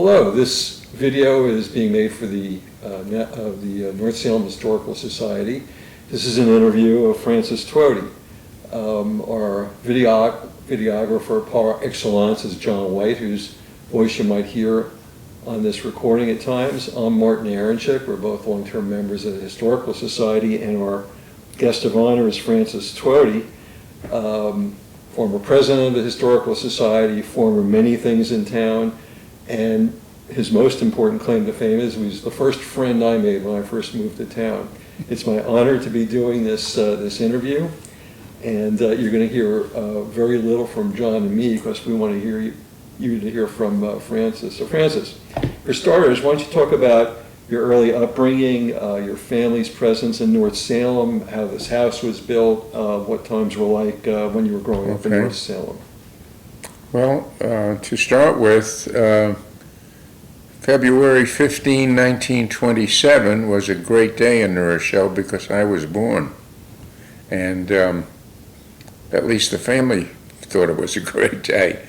Hello, this video is being made for the North Salem Historical Society. This is an interview of Francis Tuoti. Our videographer par excellence is John White, whose voice you might hear on this recording at times. I'm Martin Aronchik. We're both long-term members of the Historical Society, and our guest of honor is Francis Tuoti, former president of the Historical Society, former many things in town, and his most important claim to fame is he was the first friend I made when I first moved to town. It's my honor to be doing this interview, and you're going to hear very little from John and me because we want to hear you to hear from Francis. So Francis, for starters, why don't you talk about your early upbringing, your family's presence in North Salem, how this house was built, what times were like when you were growing up in North Salem. Well, to start with, February 15, 1927 was a great day in New Rochelle because I was born. And at least the family thought it was a great day.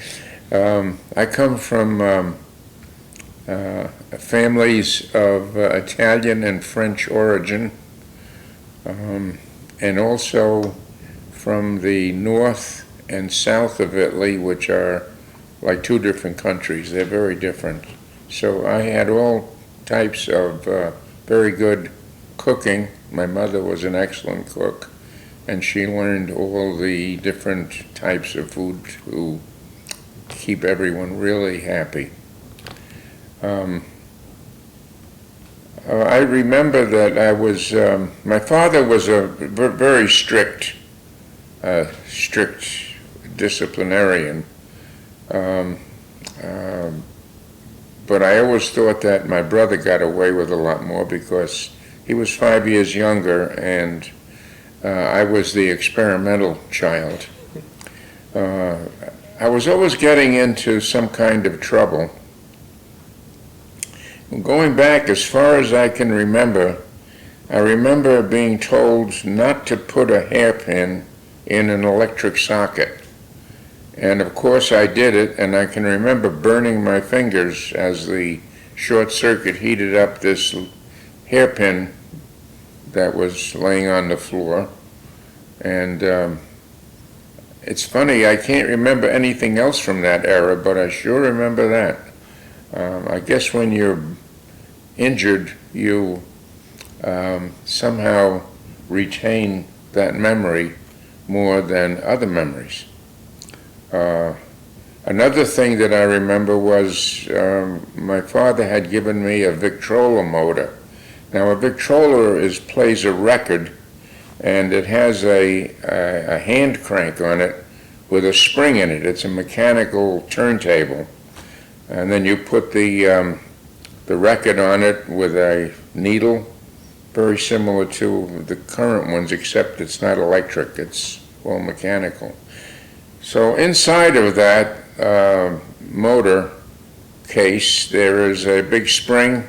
I come from families of Italian and French origin, and also from the north and south of Italy, which are like two different countries. They're very different. So I had all types of very good cooking. My mother was an excellent cook, and she learned all the different types of food to keep everyone really happy. I remember that I was, my father was a very strict disciplinarian, but I always thought that my brother got away with a lot more because he was 5 years younger and I was the experimental child. I was always getting into some kind of trouble. Going back as far as I can remember, I remember being told not to put a hairpin in an electric socket. And of course I did it, and I can remember burning my fingers as the short circuit heated up this hairpin that was laying on the floor. And it's funny, I can't remember anything else from that era, but I sure remember that. I guess when you're injured, you somehow retain that memory more than other memories. Another thing that I remember was my father had given me a Victrola motor. Now a Victrola plays a record, and it has a hand crank on it with a spring in it. It's a mechanical turntable, and then you put the record on it with a needle, very similar to the current ones, except it's not electric, it's all mechanical. So inside of that motor case, there is a big spring,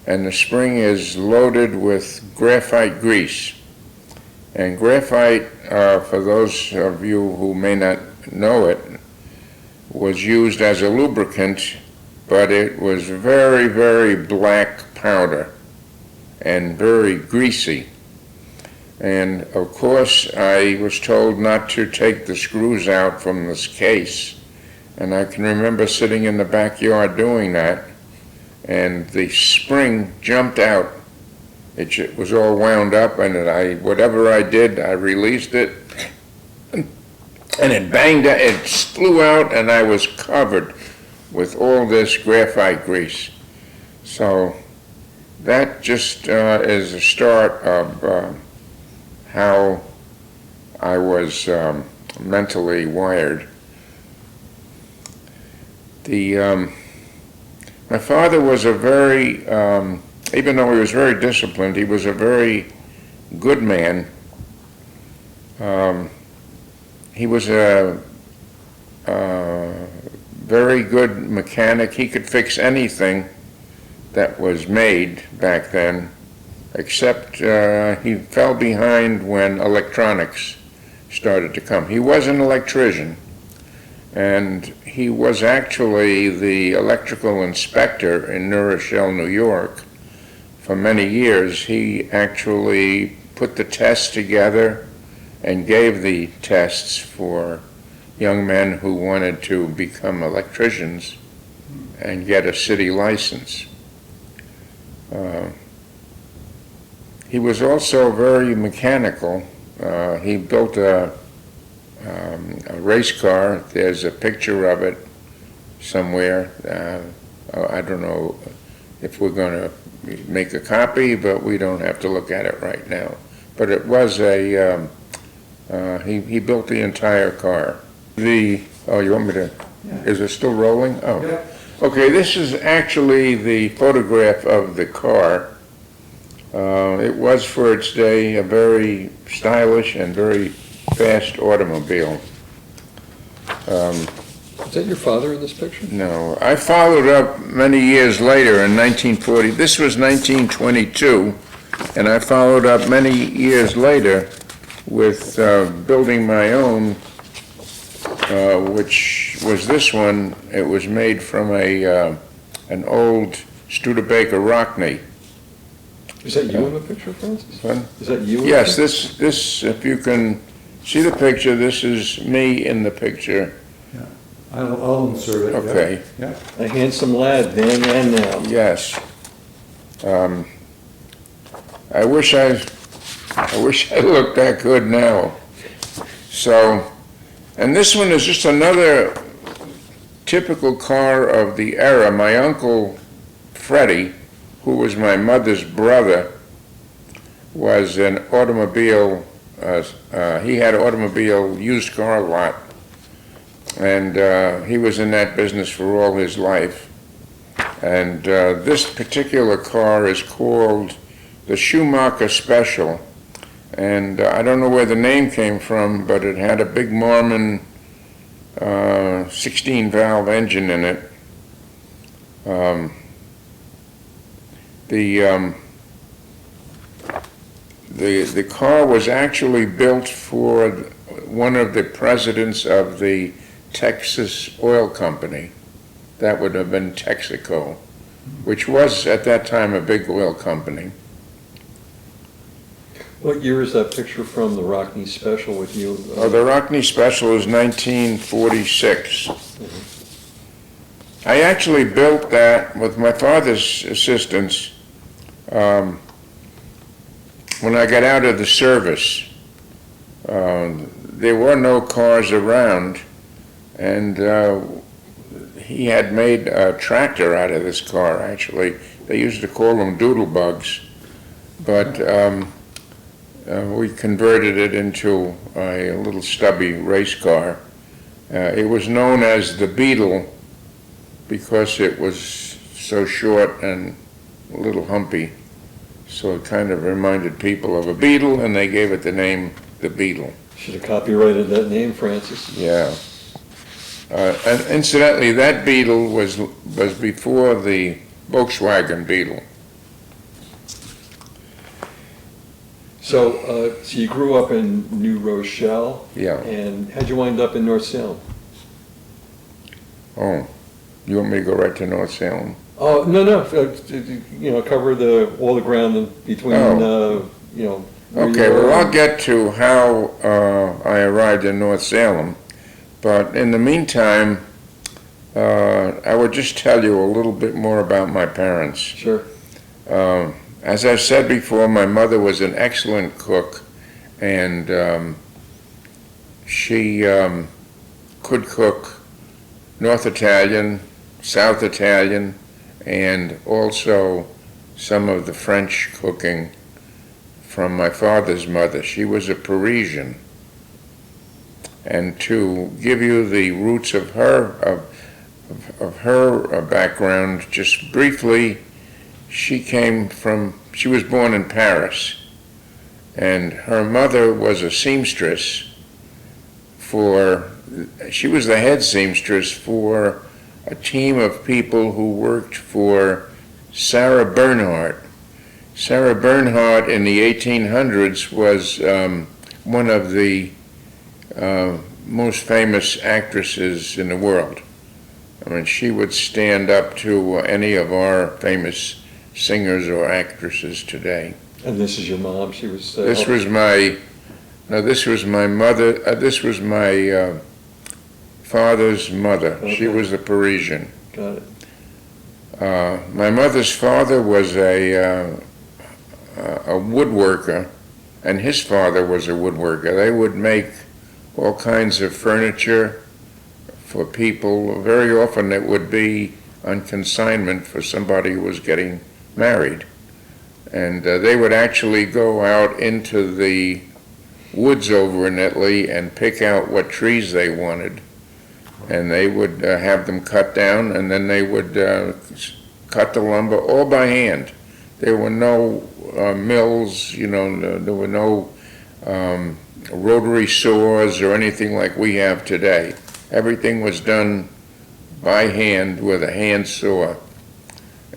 and the spring is loaded with graphite grease. And graphite, for those of you who may not know it, was used as a lubricant, but it was very, very black powder and very greasy. And of course, I was told not to take the screws out from this case. And I can remember sitting in the backyard doing that, and the spring jumped out. It was all wound up, and whatever I did, I released it, and it banged, it flew out, and I was covered with all this graphite grease. So that just is the start of how I was mentally wired. My father was a very, even though he was very disciplined, he was a very good man. He was a very good mechanic. He could fix anything that was made back then, except he fell behind when electronics started to come. He was an electrician, And he was actually the electrical inspector in New Rochelle, New York. For many years, he actually put the tests together and gave the tests for young men who wanted to become electricians and get a city license. He was also very mechanical. He built a race car. There's a picture of it somewhere. I don't know if we're going to make a copy, but we don't have to look at it right now. But it was he built the entire car. Oh, you want me to, is it still rolling? Oh. Yeah. Okay, this is actually the photograph of the car. It was for its day a very stylish and very fast automobile. Is that your father in this picture? No, I followed up many years later in 1940. This was 1922, and I followed up many years later with building my own, which was this one. It was made from an old Studebaker Rockney. Is that you in the picture, Francis? Huh? Is that you? Yes, this, if you can see the picture, this is me in the picture. I'll insert it. Okay. Yeah. A handsome lad, then and now. Yes. I wish I looked that good now. So, and this one is just another typical car of the era. My uncle Freddie, who was my mother's brother, was an automobile, he had an automobile used car lot, and he was in that business for all his life. And this particular car is called the Schumacher Special, and I don't know where the name came from, but it had a big Marmon 16-valve engine in it. The car was actually built for one of the presidents of the Texas Oil Company. That would have been Texaco, which was at that time a big oil company. What year is that picture from, the Rockney Special with you? Oh, the Rockney Special is 1946. I actually built that with my father's assistance when I got out of the service. There were no cars around, and he had made a tractor out of this car, actually. They used to call them doodlebugs, but we converted it into a little stubby race car. It was known as the Beetle because it was so short and a little humpy. So it kind of reminded people of a beetle, and they gave it the name the Beetle. Should have copyrighted that name, Francis. Yeah. And incidentally, that Beetle was before the Volkswagen Beetle. So you grew up in New Rochelle? Yeah. And how'd you wind up in North Salem? Oh, you want me to go right to North Salem? Oh, no, cover all the ground in between, where you Okay, were. well, I'll get to how I arrived in North Salem, but in the meantime, I would just tell you a little bit more about my parents. Sure. As I've said before, my mother was an excellent cook, and she could cook North Italian, South Italian, and also some of the French cooking from my father's mother. She was a Parisian. And to give you the roots of her background, just briefly, she was born in Paris, and her mother was a seamstress she was the head seamstress for a team of people who worked for Sarah Bernhardt. Sarah Bernhardt in the 1800s was one of the most famous actresses in the world. I mean, she would stand up to any of our famous singers or actresses today. And this is your mom, she was... This was my, no, this was my mother, this was my father's mother. Okay. She was a Parisian. Got it. My mother's father was a woodworker, and his father was a woodworker. They would make all kinds of furniture for people. Very often it would be on consignment for somebody who was getting married. And they would actually go out into the woods over in Italy and pick out what trees they wanted. And they would have them cut down, and then they would cut the lumber all by hand. There were no mills, there were no rotary saws or anything like we have today. Everything was done by hand with a hand saw.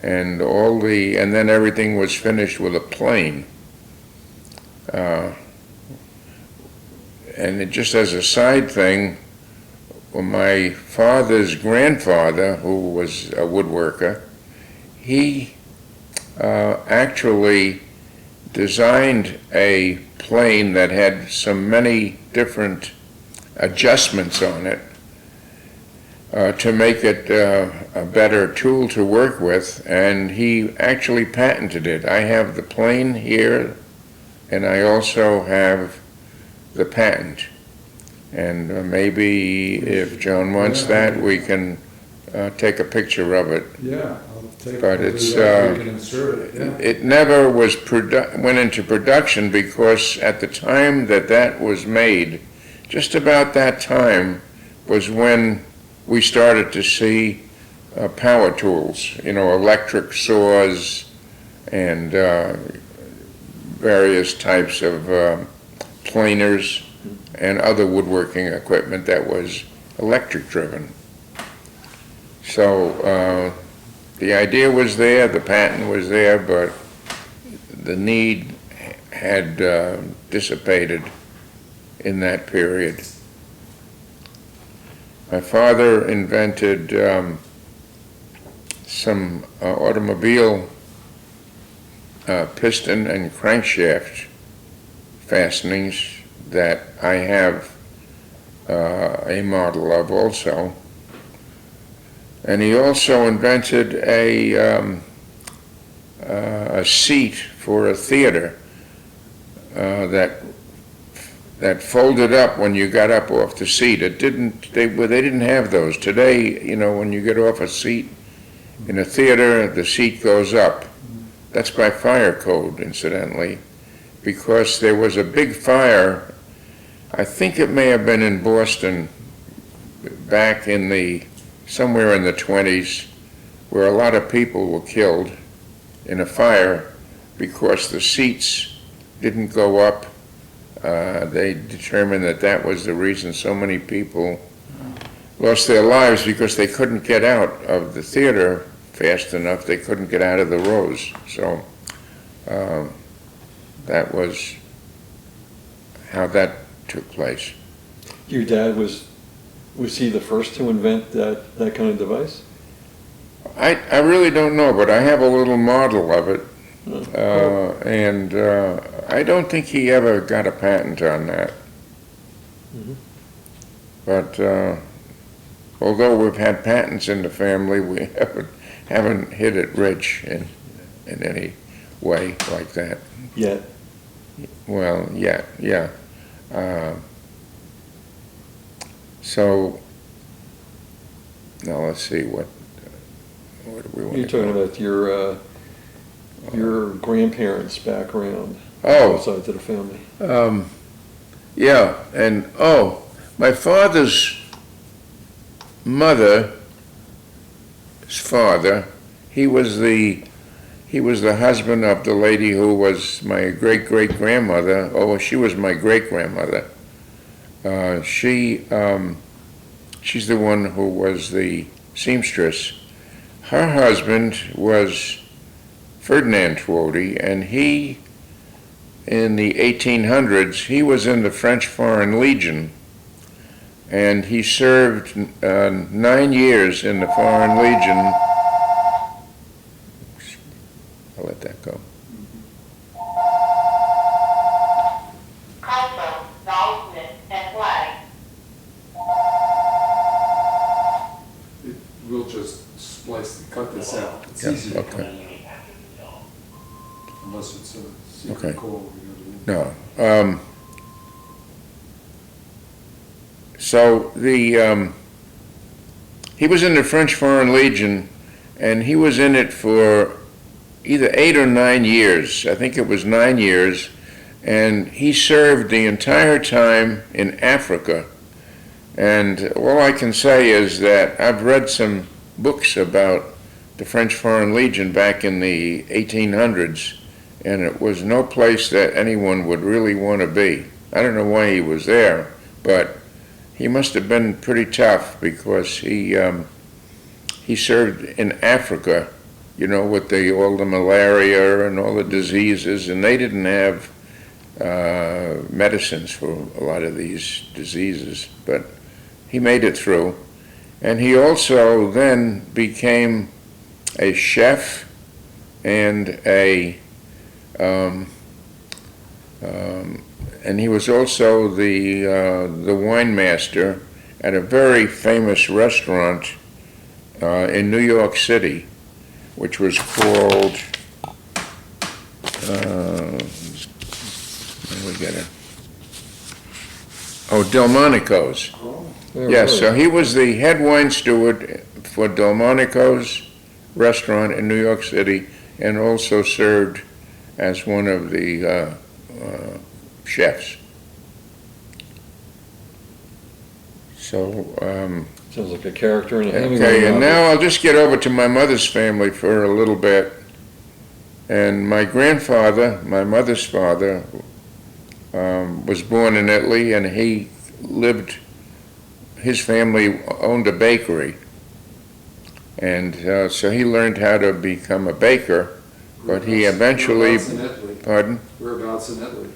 And then everything was finished with a plane. And just as a side thing, my father's grandfather, who was a woodworker, he actually designed a plane that had many different adjustments on it to make it a better tool to work with, and he actually patented it. I have the plane here, and I also have the patent. And maybe if Joan wants that, we can take a picture of it. Yeah, I'll take it. But it's, We can insert it, yeah. It never went into production because at the time that was made, just about that time was when we started to see power tools, electric saws and various types of planers and other woodworking equipment that was electric driven. So the idea was there, the patent was there, but the need had dissipated in that period. My father invented some automobile piston and crankshaft fastenings that I have a model of also. And he also invented a seat for a theater that folded up when you got up off the seat. They didn't have those. Today, when you get off a seat in a theater, the seat goes up. That's by fire code, incidentally, because there was a big fire, I think it may have been in Boston back somewhere in the 20s, where a lot of people were killed in a fire because the seats didn't go up. They determined that was the reason so many people lost their lives, because they couldn't get out of the theater fast enough. They couldn't get out of the rows. So that was how that took place. Your dad was he the first to invent that kind of device? I really don't know, but I have a little model of it. And I don't think he ever got a patent on that. Mm-hmm. But although we've had patents in the family, we haven't hit it rich in any way like that. Yet. Well, yeah. So now let's see what do we want You're to talking about your grandparents' background, Oh. both sides of the family. Yeah, and my father's mother's father, he was the husband of the lady who was my great-great-grandmother. Oh, she was my great-grandmother. She's the one who was the seamstress. Her husband was Ferdinand Tuoti, and he, in the 1800s, he was in the French Foreign Legion, and he served 9 years in the Foreign Legion. I'll let that go. Culture, acknowledgement, and flag. We'll just cut this out. It's Yeah, easy to cut, okay. unless it's a Okay. secret call. We gotta- No. So he was in the French Foreign Legion, and he was in it for either 8 or 9 years. I think it was 9 years, and he served the entire time in Africa. And all I can say is that I've read some books about the French Foreign Legion back in the 1800s, and it was no place that anyone would really want to be. I don't know why he was there, but he must have been pretty tough, because he served in Africa, you know, with all the malaria and all the diseases, and they didn't have medicines for a lot of these diseases, but he made it through. And he also then became a chef and and he was also the wine master at a very famous restaurant in New York City, which was called, where we get it? Oh, Delmonico's. Yeah, Yes, really. so he was the head wine steward for Delmonico's restaurant in New York City, and also served as one of the chefs. So, Sounds like a character in a Hemingway okay, and novel. now I'll just get over to my mother's family for a little bit. And my grandfather, my mother's father, was born in Italy, and his family owned a bakery. And so he learned how to become a baker, but he eventually, Whereabouts in Italy? pardon? Whereabouts in Italy?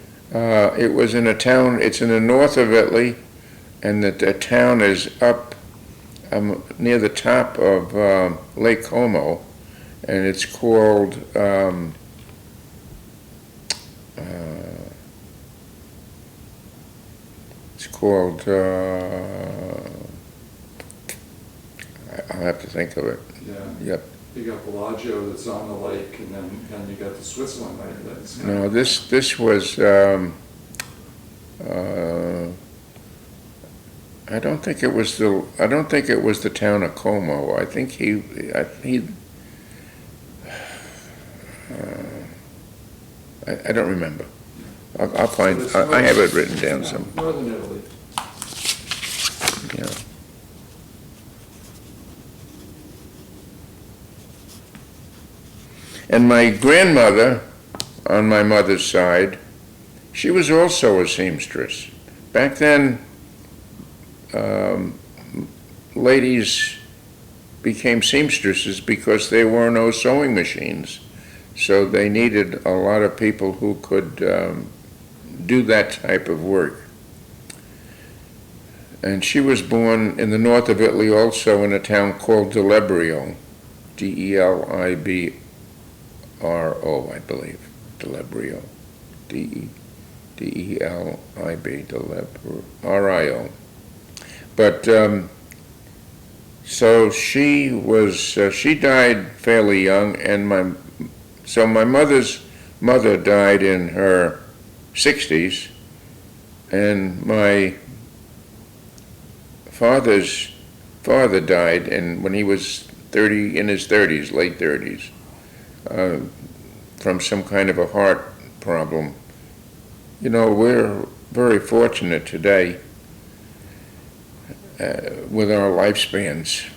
It was in a town, it's in the north of Italy, and the town is up near the top of Lake Como, and it's called, I'll have to think of it. Yeah. Yep. You got Bellagio that's on the lake, and then you got the Switzerland lake. That's kind No, of- this was, I don't think it was the town of Como. I think I don't remember. I'll find, I have it written down some, Northern Italy. yeah. And my grandmother, on my mother's side, she was also a seamstress. Back then, ladies became seamstresses because there were no sewing machines. So they needed a lot of people who could do that type of work. And she was born in the north of Italy, also in a town called Delebrio, Delibro, I believe, Delebrio, Delib, Rio. But so she died fairly young, and my mother's mother died in her 60s, and my father's father died when he was in his 30s, late 30s, from some kind of a heart problem. You know, we're very fortunate today with our lifespans.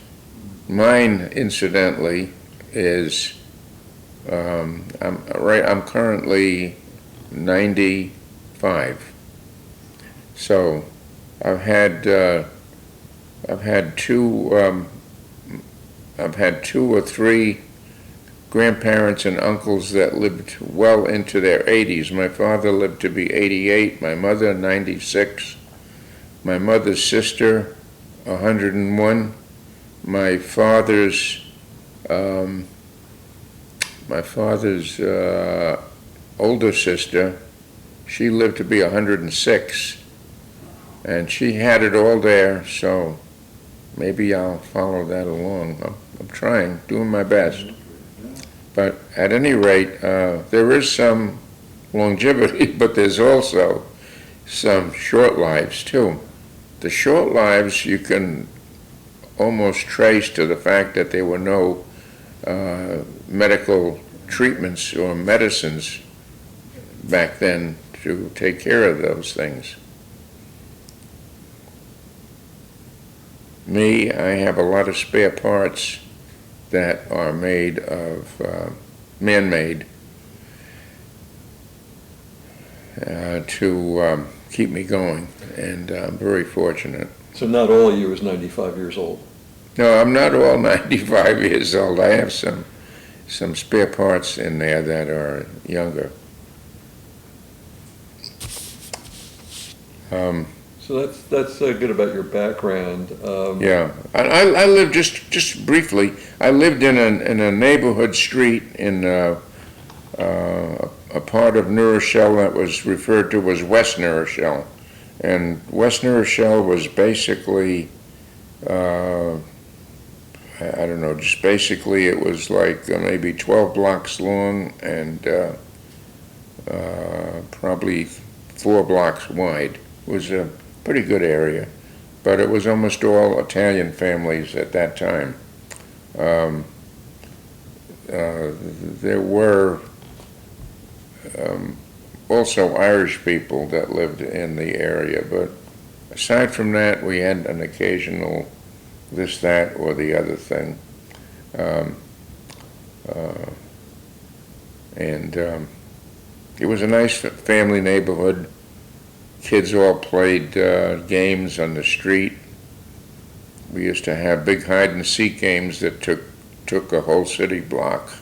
Mine, incidentally, is I'm currently 95. So I've had two or three grandparents and uncles that lived well into their 80s. My father lived to be 88, my mother 96, my mother's sister, 101. My father's older sister, she lived to be 106, and she had it all there, so maybe I'll follow that along. I'm trying, doing my best. But at any rate, there is some longevity, but there's also some short lives too. The short lives you can almost trace to the fact that there were no medical treatments or medicines back then to take care of those things. Me, I have a lot of spare parts that are made of man-made to keep me going, and I'm very fortunate. So not all of you is 95 years old. No, I'm not all 95 years old. I have some spare parts in there that are younger. So that's good about your background. Yeah, I lived just briefly. I lived in a neighborhood street in a part of New Rochelle that was referred to as West New Rochelle, and West New Rochelle was basically, I don't know, just basically it was like maybe 12 blocks long and probably 4 blocks wide. It was a pretty good area, but it was almost all Italian families at that time. There were also Irish people that lived in the area, but aside from that, we had an occasional this, that, or the other thing. It was a nice family neighborhood. Kids all played games on the street. We used to have big hide-and-seek games that took a whole city block.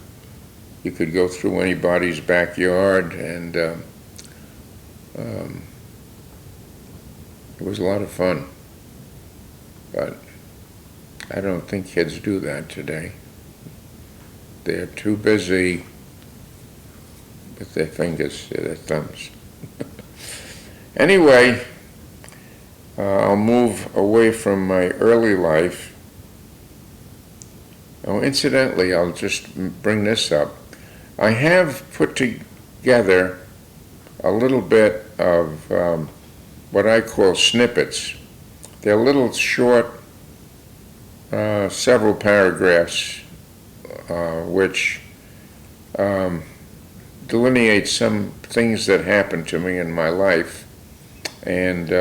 You could go through anybody's backyard, and it was a lot of fun. But I don't think kids do that today. They're too busy with their fingers, their thumbs. Anyway, I'll move away from my early life. Oh, incidentally, I'll just bring this up. I have put together a little bit of what I call snippets. They're little short, several paragraphs, which delineate some things that happened to me in my life. And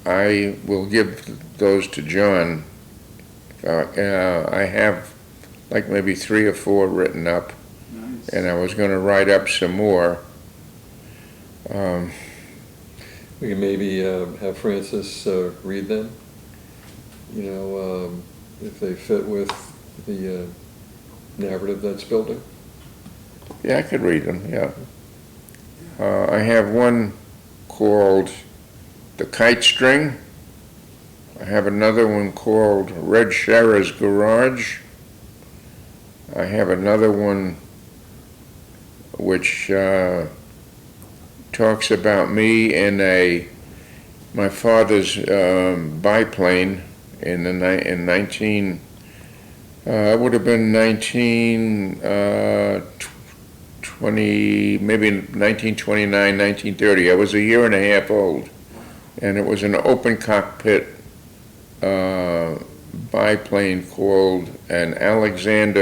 I will give those to John. I have like maybe 3 or 4 written up, Nice. and I was going to write up some more. We can maybe have Francis read them, if they fit with the narrative that's building. Yeah, I could read them, yeah. I have one called The Kite String. I have another one called Red Shara's Garage. I have another one which talks about me in my father's biplane in 19, it would have been 1920, maybe 1929, 1930. I was a year and a half old, and it was an open cockpit biplane called an Alexander